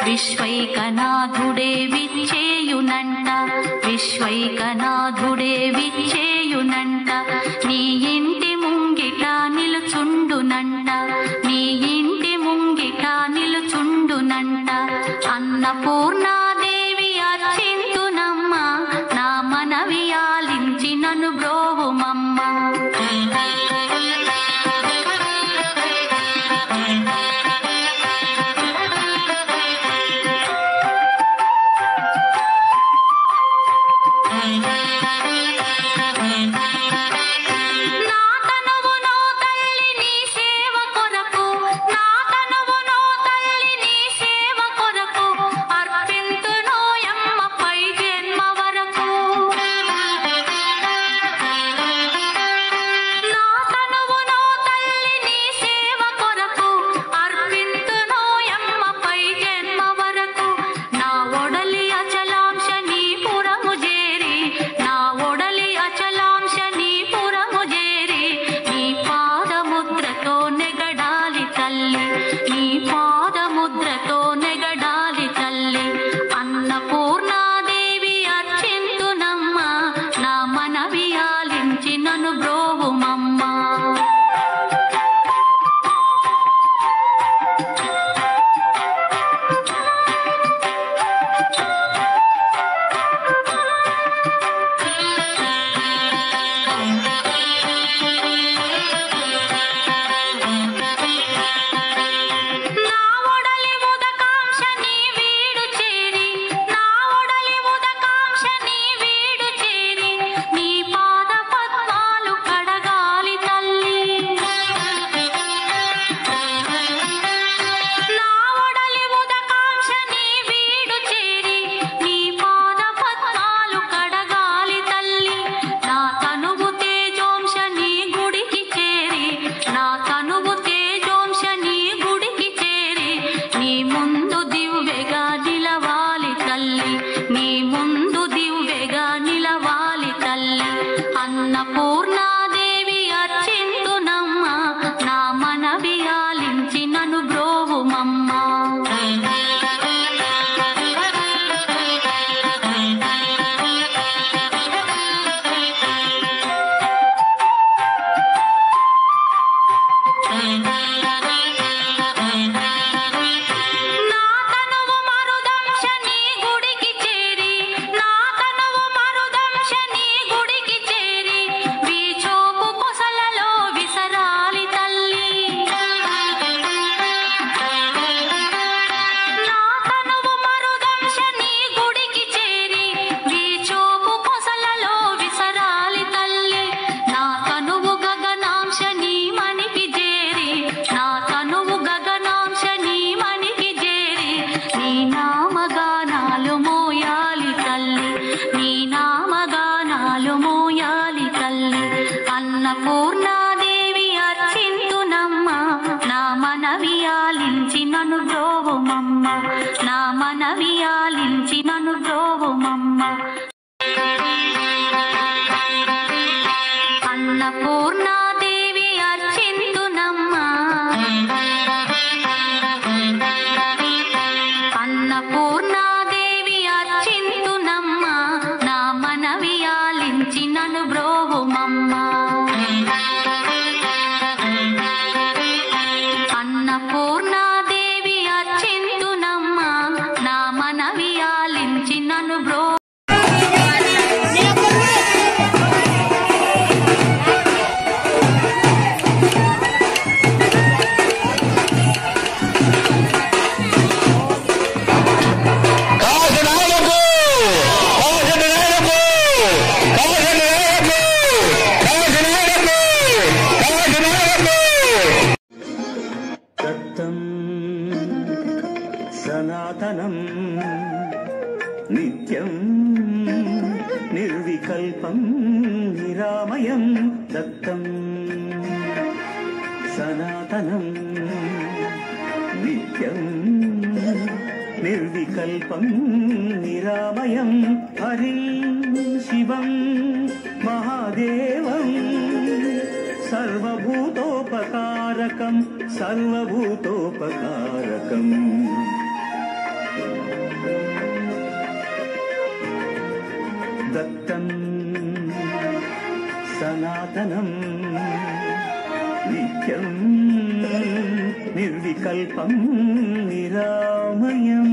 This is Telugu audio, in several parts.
విశ్వైకనాథుడే విచ్చేయునంట, విశ్వైకనాథుడే విచ్చేయునంట. నీ ఇంటి ముంగిట నిలుచుండునంట, నీ ఇంటి ముంగిట నిలుచుండునంట. అన్నపూర్ణాదేవి అర్చింతునమ్మ, నా మనవి ఆలించి నన్ను బ్రోవుమమ్మ. అన్నపూర్ణాదేవి అర్చింతునమ్మ, నా మనవి ఆలించి నన్ను బ్రోవుమమ్మ. అన్నపూర్ణాదేవి అర్చింతునమ్మ, నా మనవి ఆలించి నన్ను బ్రోవుమమ్మ, నా మనవి ఆలించి నన్ను బ్రోవుమమ్మ. అన్నపూర్ణాదేవి అర్చింతునమ్మ, అన్నపూర్ణాదేవి అర్చింతునమ్మ, నా మనవి ఆలించి నన్ను బ్రోవుమమ్మ. అన్నపూర్ణాదేవి అర్చింతునమ్మ, నా మనవి ఆలించి నన్ను బ్రో. సనాతనం నిత్యం నిర్వికల్పం నిరామయం దత్తం. సనాతనం నిత్యం నిర్వికల్పం నిరామయం హరిం శివం మహాదేవం సర్వభూతోపకారకం సర్వభూతోపకారకం దత్తం సనాతనం నిత్యం నిర్వికల్పం నిరామయం.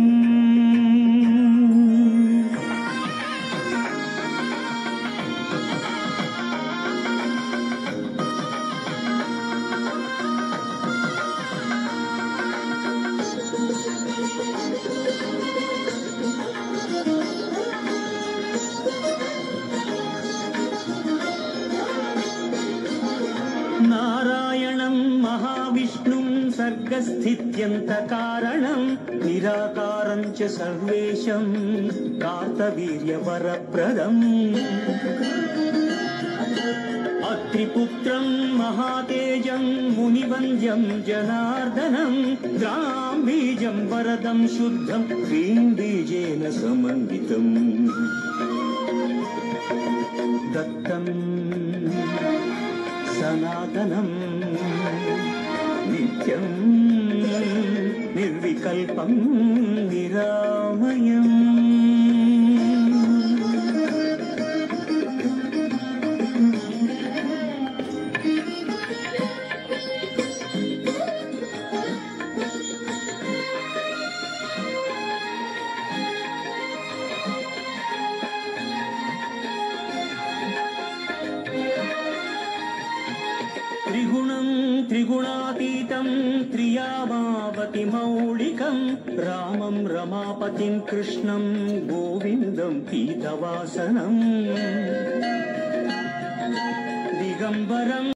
నారాయణం మహావిష్ణుం సర్గస్థిత్యంత కారణం నిరాకారం చ సర్వేశం కార్తవీర్యవరప్రదం. అత్రిపుత్రం మహాతేజం మునివంద్యం జనార్దనం గ్రాం బీజం వరదం శుద్ధం హ్రీం బీజేన సమన్వితం. దత్తం సనాతనం నిత్యం నిర్వికల్పం నిరామయం. త్రిగుణం త్రిగుణాతీతం త్రియామావతి మౌళికం రామం రమాపతిం కృష్ణం గోవిందం పీతవాసనం దిగంబరం